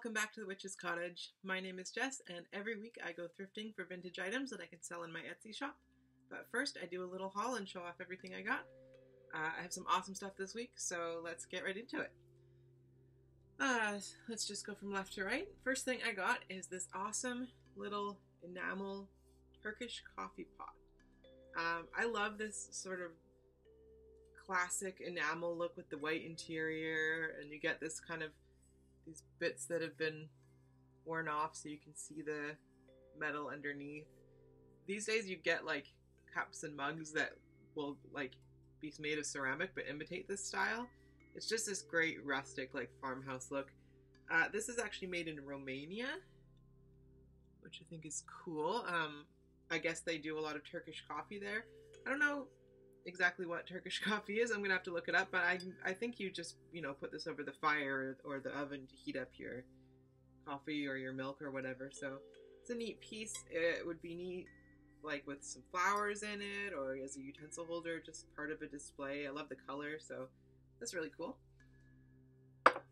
welcome back to the Witch's Cottage. My name is Jess, and every week I go thrifting for vintage items that I can sell in my Etsy shop. But first, I do a little haul and show off everything I got. I have some awesome stuff this week, so let's get right into it. Let's just go from left to right. First thing I got is this awesome little enamel Turkish coffee pot. I love this sort of classic enamel look with the white interior, and you get this kind of these bits that have been worn off so you can see the metal underneath. These days you get like cups and mugs that will like be made of ceramic but imitate this style. It's just this great rustic like farmhouse look. This is actually made in Romania, which I think is cool. I guess they do a lot of Turkish coffee there. I don't know exactly what Turkish coffee is. I'm gonna have to look it up, but I think you just, you know, put this over the fire or the oven to heat up your coffee or your milk or whatever. So it's a neat piece. It would be neat like with some flowers in it or as a utensil holder, just part of a display. I love the color, so that's really cool.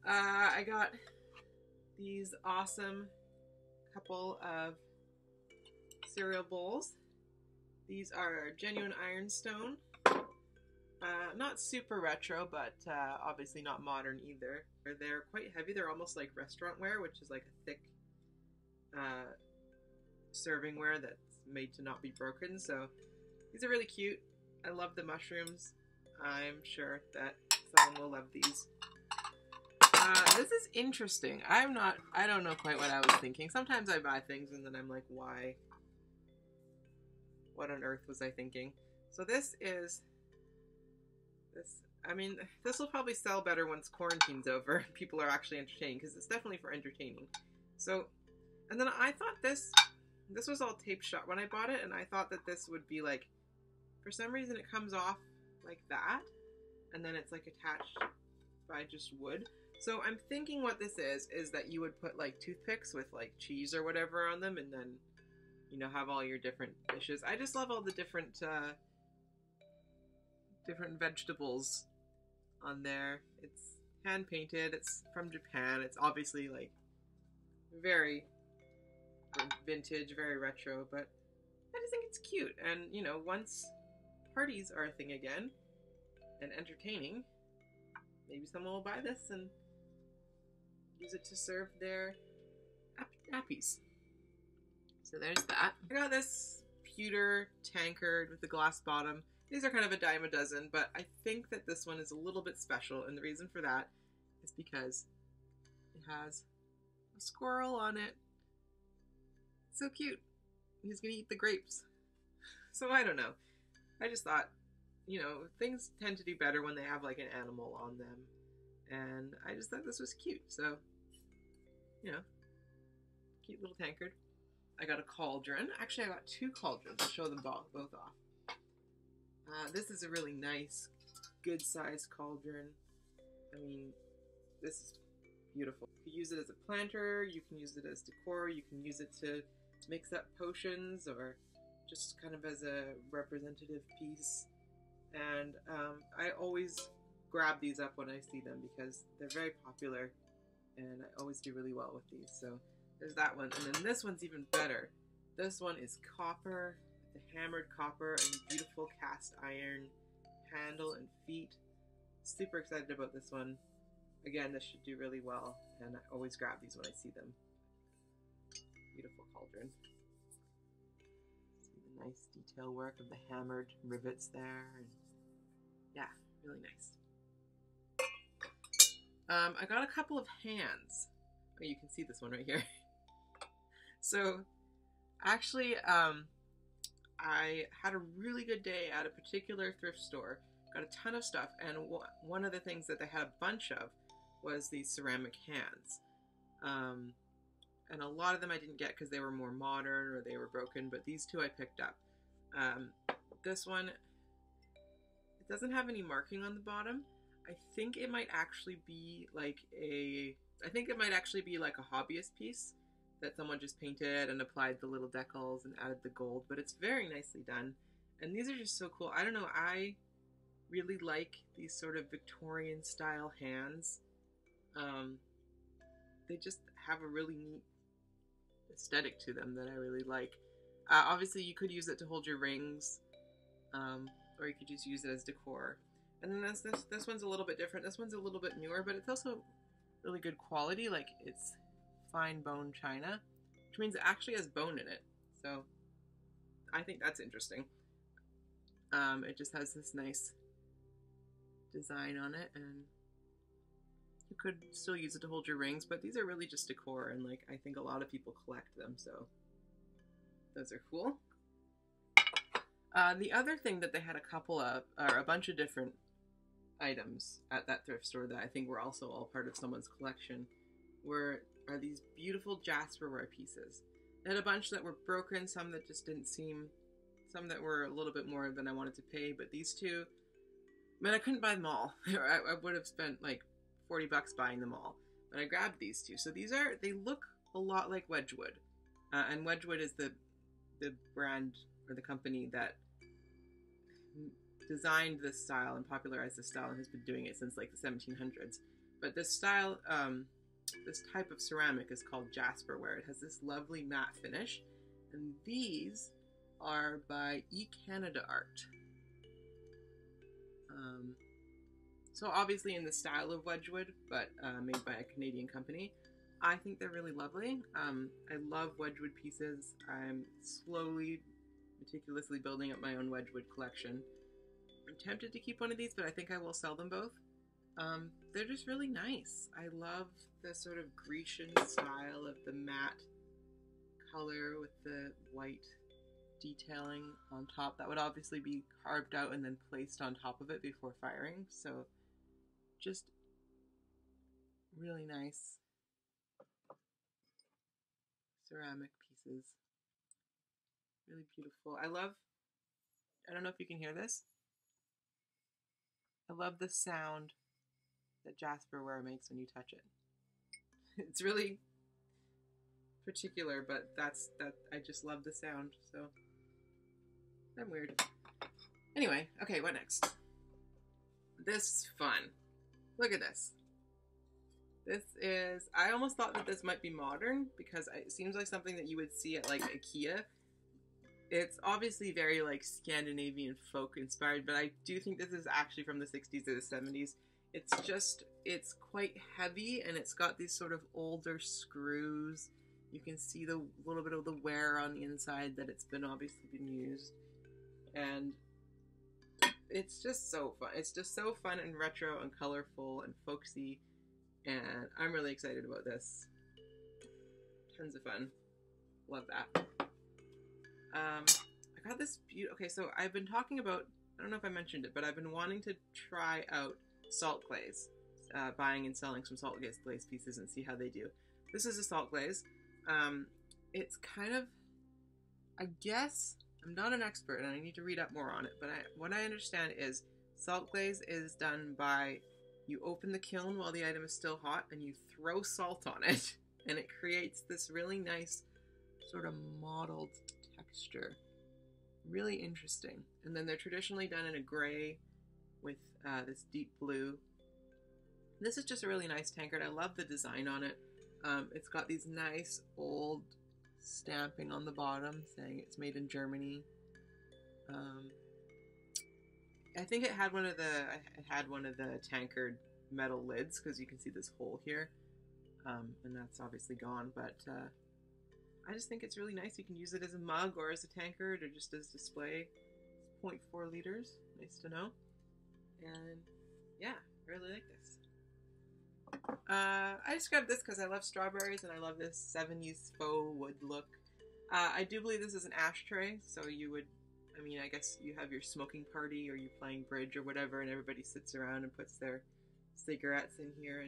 I got these awesome couple of cereal bowls. These are genuine ironstone. Not super retro, but obviously not modern either. They're quite heavy. They're almost like restaurantware, which is like a thick servingware that's made to not be broken. So these are really cute. I love the mushrooms. I'm sure that someone will love these. This is interesting. I don't know quite what I was thinking. Sometimes I buy things and then I'm like, why? What on earth was I thinking? So this will probably sell better once quarantine's over. People are actually entertaining, because it's definitely for entertaining. So, and then I thought this was all tape shut when I bought it, and I thought that this would be like, for some reason it comes off like that, and then it's like attached by just wood. So I'm thinking what this is that you would put like toothpicks with like cheese or whatever on them, and then, you know, have all your different dishes. I just love all the different vegetables on there. It's hand painted. It's from Japan. It's obviously like very vintage, very retro, but I just think it's cute. And, you know, once parties are a thing again and entertaining, maybe someone will buy this and use it to serve their nappies. So there's that. I got this pewter tankard with the glass bottom. These are kind of a dime a dozen, but I think that this one is a little bit special, and the reason for that is because it has a squirrel on it. So cute. He's gonna eat the grapes. So I don't know. I just thought, you know, things tend to do better when they have like an animal on them, and I just thought this was cute. So, you know, cute little tankard. I got a cauldron. Actually, I got two cauldrons. I'll show them both off. This is a really nice, good-sized cauldron. I mean, this is beautiful. You can use it as a planter, you can use it as decor, you can use it to mix up potions, or just kind of as a representative piece. And I always grab these up when I see them because they're very popular, and I always do really well with these. So there's that one. And then this one's even better. This one is copper, the hammered copper and beautiful cast iron handle and feet. Super excited about this one. Again, this should do really well, and I always grab these when I see them. Beautiful cauldron. See the nice detail work of the hammered rivets there, and yeah, really nice. I got a couple of hands. Oh, you can see this one right here. So actually, I had a really good day at a particular thrift store, got a ton of stuff, and one of the things that they had a bunch of was these ceramic hands. And a lot of them I didn't get because they were more modern or they were broken, but these two I picked up. This one, it doesn't have any marking on the bottom. I think it might actually be like a hobbyist piece that someone just painted and applied the little decals and added the gold, but it's very nicely done. And these are just so cool. I don't know, I really like these sort of Victorian style hands. they just have a really neat aesthetic to them that I really like. Obviously, you could use it to hold your rings, or you could just use it as decor. And then this one's a little bit different. This one's a little bit newer, but it's also really good quality. Like, it's fine bone china, which means it actually has bone in it. So I think that's interesting. It just has this nice design on it, and you could still use it to hold your rings, but these are really just decor, and like I think a lot of people collect them, so those are cool. The other thing that they had a couple of, or a bunch of different items at that thrift store that I think were also all part of someone's collection are these beautiful Jasperware pieces. They had a bunch that were broken, some that just didn't seem, some that were a little bit more than I wanted to pay, but these two, man, I couldn't buy them all. I would have spent like $40 buying them all, but I grabbed these two. So they look a lot like Wedgwood, and Wedgwood is the brand or the company that designed this style and popularized this style and has been doing it since like the 1700s. But this style, this type of ceramic is called Jasperware. It has this lovely matte finish, and these are by Canada Art. So obviously in the style of Wedgwood, but made by a Canadian company. I think they're really lovely. I love Wedgwood pieces. I'm slowly, meticulously building up my own Wedgwood collection. I'm tempted to keep one of these, but I think I will sell them both. They're just really nice. I love the sort of Grecian style of the matte color with the white detailing on top. That would obviously be carved out and then placed on top of it before firing. So just really nice ceramic pieces. Really beautiful. I don't know if you can hear this. I love the sound that Jasperware makes when you touch it. It's really particular, but I just love the sound, so I'm weird. Anyway, okay, what next? This is fun. Look at this. This is, I almost thought that this might be modern because it seems like something that you would see at like IKEA. It's obviously very like Scandinavian folk inspired, but I do think this is actually from the 60s or the 70s. It's quite heavy, and it's got these sort of older screws. You can see the little bit of the wear on the inside that it's been obviously been used. And it's just so fun. It's just so fun and retro and colorful and folksy. And I'm really excited about this. Tons of fun. Love that. I got this okay, so I've been talking about, I don't know if I mentioned it, but I've been wanting to try out salt glaze. Buying and selling some salt glaze pieces and see how they do. This is a salt glaze. It's kind of, I guess, I'm not an expert and I need to read up more on it, but what I understand is salt glaze is done by, you open the kiln while the item is still hot and you throw salt on it, and it creates this really nice sort of mottled texture. Really interesting. And then they're traditionally done in a gray with this deep blue. This is just a really nice tankard. I love the design on it. It's got these nice old stamping on the bottom saying it's made in Germany. I think it had one of the tankard metal lids, because you can see this hole here, and that's obviously gone. But I just think it's really nice. You can use it as a mug or as a tankard or just as display. It's 0.4 liters. Nice to know. And yeah, I really like this. I just grabbed this because I love strawberries and I love this 70s faux wood look. I do believe this is an ashtray, so you would, I mean, I guess you have your smoking party or you're playing bridge or whatever, and everybody sits around and puts their cigarettes in here,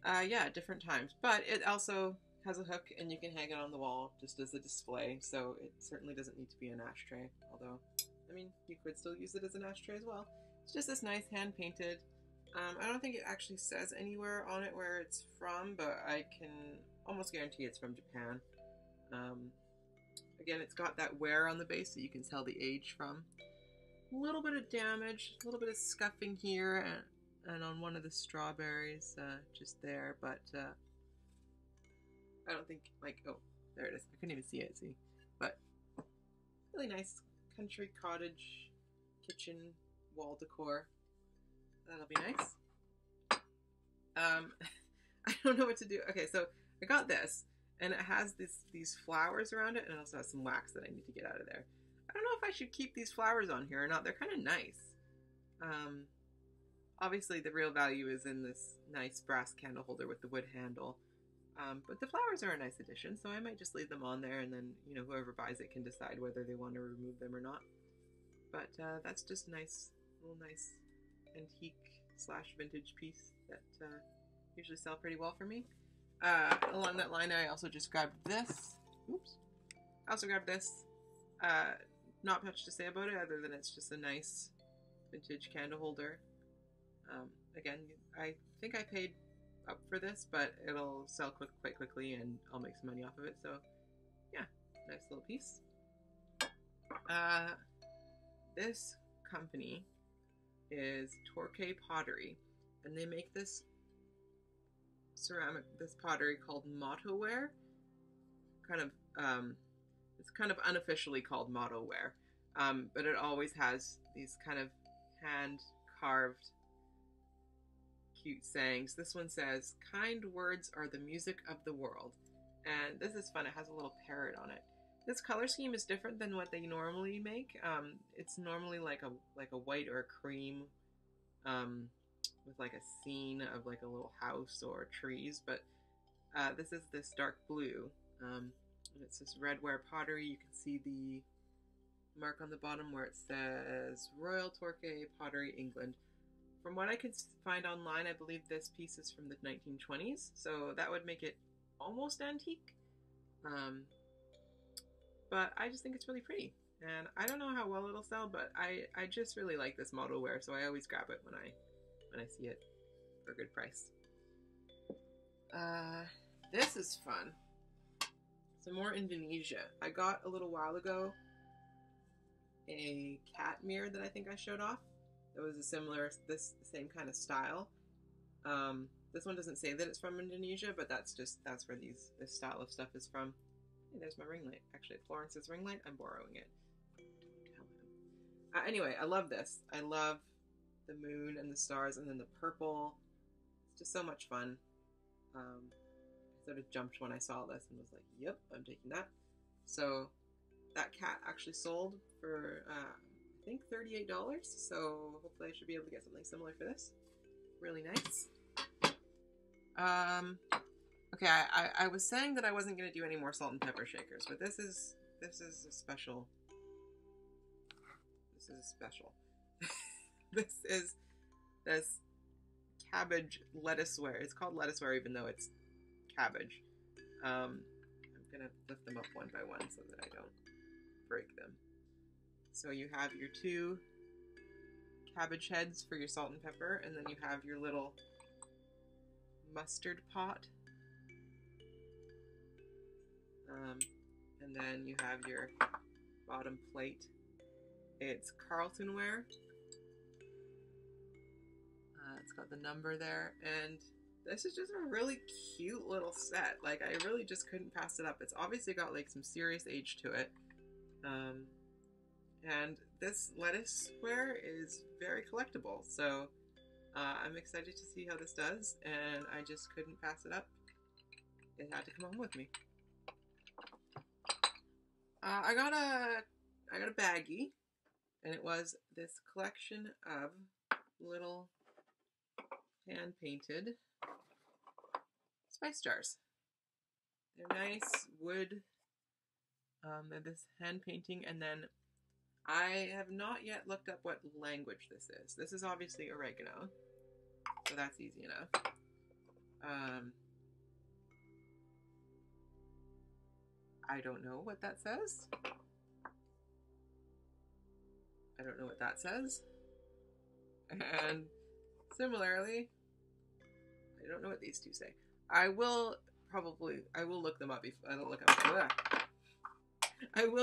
and yeah, different times. But it also has a hook and you can hang it on the wall just as a display, so it certainly doesn't need to be an ashtray, although, I mean, you could still use it as an ashtray as well. It's just this nice hand-painted, I don't think it actually says anywhere on it where it's from, but I can almost guarantee it's from Japan. Again, it's got that wear on the base that you can tell the age from. A little bit of damage, a little bit of scuffing here, and on one of the strawberries, just there, but I don't think, like, oh, there it is. I couldn't even see it, see? But really nice country cottage kitchen wall decor. That'll be nice. I don't know what to do. Okay, so I got this, and it has these flowers around it, and it also has some wax that I need to get out of there. I don't know if I should keep these flowers on here or not. They're kind of nice. Obviously, the real value is in this nice brass candle holder with the wood handle. But the flowers are a nice addition, so I might just leave them on there, and then, you know, whoever buys it can decide whether they want to remove them or not. But that's just a nice, little nice antique / vintage piece that usually sell pretty well for me. Along that line, I also just grabbed this. Oops. I also grabbed this. Not much to say about it other than it's just a nice vintage candle holder. Again, I think I paid up for this, but it'll sell quite quickly and I'll make some money off of it. So yeah, nice little piece. This company is Turkish pottery, and they make this pottery called mottoware. It's kind of unofficially called mottoware, but it always has these kind of hand carved cute sayings. This one says, "Kind words are the music of the world," and this is fun. It has a little parrot on it. This color scheme is different than what they normally make. It's normally like a white or a cream, with like a scene of like a little house or trees, but this is this dark blue, and it's this redware pottery. You can see the mark on the bottom where it says Royal Turkish Pottery, England. From what I could find online, I believe this piece is from the 1920s, so that would make it almost antique. But I just think it's really pretty, and I don't know how well it'll sell, but I just really like this mottoware, so I always grab it when I see it for a good price. This is fun. Some more Indonesia. I got a little while ago a cat mirror that I think I showed off. It was this same kind of style. This one doesn't say that it's from Indonesia, but that's where this style of stuff is from. Hey, there's my ring light. Actually, Florence's ring light. I'm borrowing it. Don't tell him. Anyway, I love this. I love the moon and the stars, and then the purple. It's just so much fun. I sort of jumped when I saw this and was like, "Yep, I'm taking that." So that cat actually sold for I think $38. So hopefully I should be able to get something similar for this. Really nice. Okay, I was saying that I wasn't going to do any more salt and pepper shakers, but this is a special. This is special. This is this Cabbage Lettuceware. It's called Lettuceware even though it's cabbage. I'm going to lift them up one by one so that I don't break them. So you have your 2 cabbage heads for your salt and pepper, and then you have your little mustard pot. And then you have your bottom plate. It's Carltonware. It's got the number there, and this is just a really cute little set. Like, I really just couldn't pass it up. It's obviously got like some serious age to it. And this lettuceware is very collectible, so I'm excited to see how this does, and I just couldn't pass it up. It had to come home with me. I got a baggie, and it was this collection of little hand-painted spice jars. They're nice wood. They're this hand painting, and then I have not yet looked up what language this is. This is obviously oregano, so that's easy enough. I don't know what that says. I don't know what that says. And similarly, I don't know what these two say. I will look them up before I will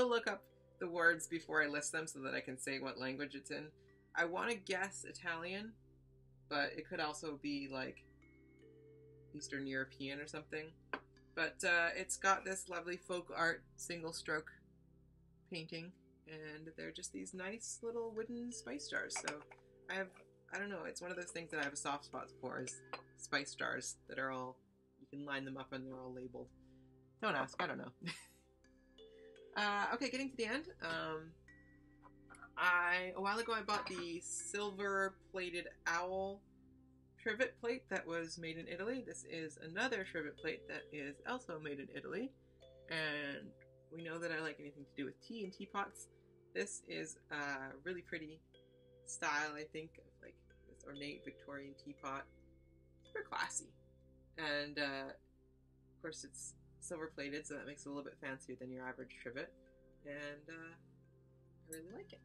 look up the words before I list them so that I can say what language it's in. I want to guess Italian, but it could also be like Eastern European or something. But it's got this lovely folk art single stroke painting, and they're just these nice little wooden spice jars. So I don't know, it's one of those things that I have a soft spot for, is spice jars that are all, you can line them up and they're all labeled. Don't ask, I don't know. Okay, getting to the end. A while ago I bought the silver plated owl trivet plate that was made in Italy. This is another trivet plate that is also made in Italy, and we know that I like anything to do with tea and teapots. This is a really pretty style, I think, of like this ornate Victorian teapot. Super classy, and of course it's silver plated, so that makes it a little bit fancier than your average trivet, and I really like it.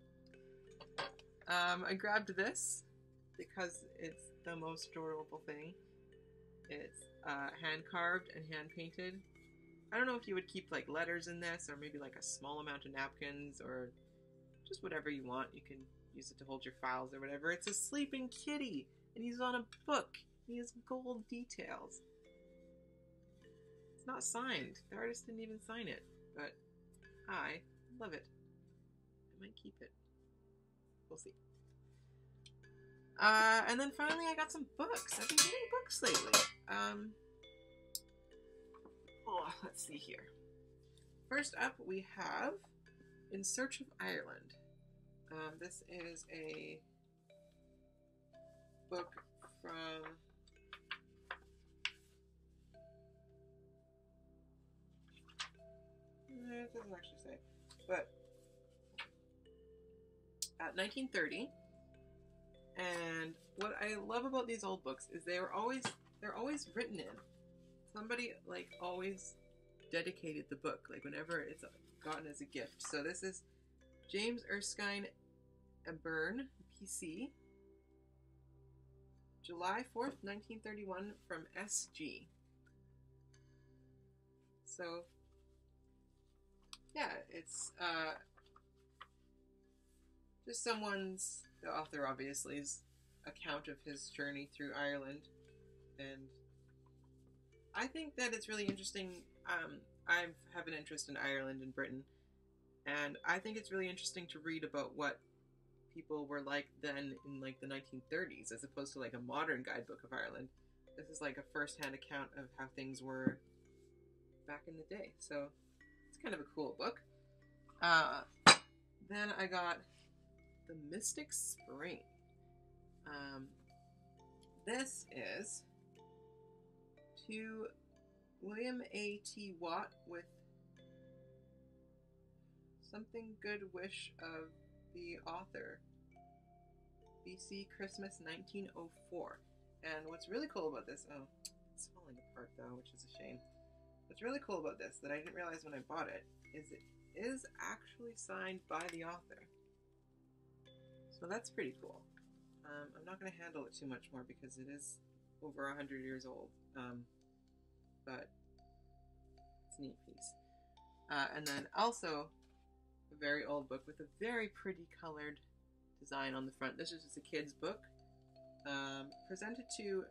I grabbed this because it's the most adorable thing. It's hand carved and hand painted. I don't know if you would keep like letters in this, or maybe like a small amount of napkins, or just whatever you want. You can use it to hold your files or whatever. It's a sleeping kitty, and he's on a book. He has gold details. It's not signed. The artist didn't even sign it, but I love it. I might keep it. We'll see. And then finally I got some books. I've been getting books lately. Let's see here. First up we have In Search of Ireland. This is a book from it doesn't actually say, but 1930. And what I love about these old books is they're always written in. Somebody like always dedicated the book, like whenever it's gotten as a gift. So this is James Erskine Byrne, PC, July 4th, 1931, from SG. So yeah, it's just someone's, the author obviously's, account of his journey through Ireland, and I think that it's really interesting. I have an interest in Ireland and Britain, and I think it's really interesting to read about what people were like then in like the 1930s, as opposed to like a modern guidebook of Ireland. This is like a first-hand account of how things were back in the day, so it's kind of a cool book. Then I got The Mystic Spring. This is to William A. T. Watt with something good wish of the author. BC Christmas 1904. And what's really cool about this, oh, it's falling apart though, which is a shame. What's really cool about this that I didn't realize when I bought it is it is actually signed by the author. So that's pretty cool. I'm not going to handle it too much more because it is over 100 years old, but it's a neat piece. And then also a very old book with a very pretty colored design on the front. This is just a kid's book, presented to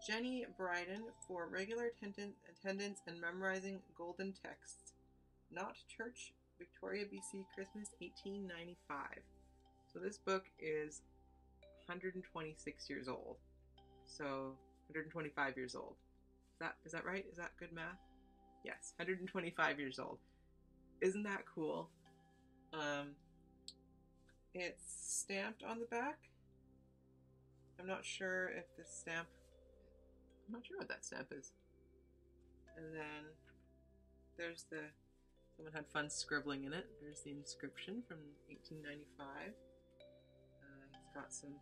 Jenny Bryden for regular attendance and memorizing golden texts. Not Church, Victoria, BC, Christmas 1895. So this book is 126 years old. So 125 years old. Is that right? Is that good math? Yes, 125 years old. Isn't that cool? It's stamped on the back. I'm not sure if the stamp, I'm not sure what that stamp is. And then there's someone had fun scribbling in it. There's the inscription from 1895. It's got some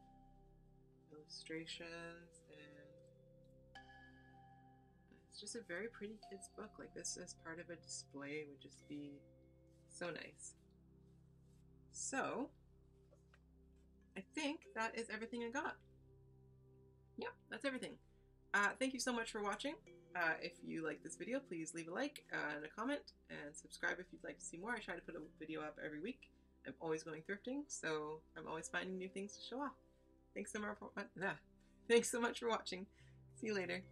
illustrations, and it's just a very pretty kid's book. Like, this as part of a display would just be so nice. So I think that is everything I got. Yeah, that's everything. Thank you so much for watching. If you like this video, please leave a like and a comment, and subscribe if you'd like to see more. I try to put a video up every week. I'm always going thrifting, so I'm always finding new things to show off. Thanks so much for Thanks so much for watching. See you later.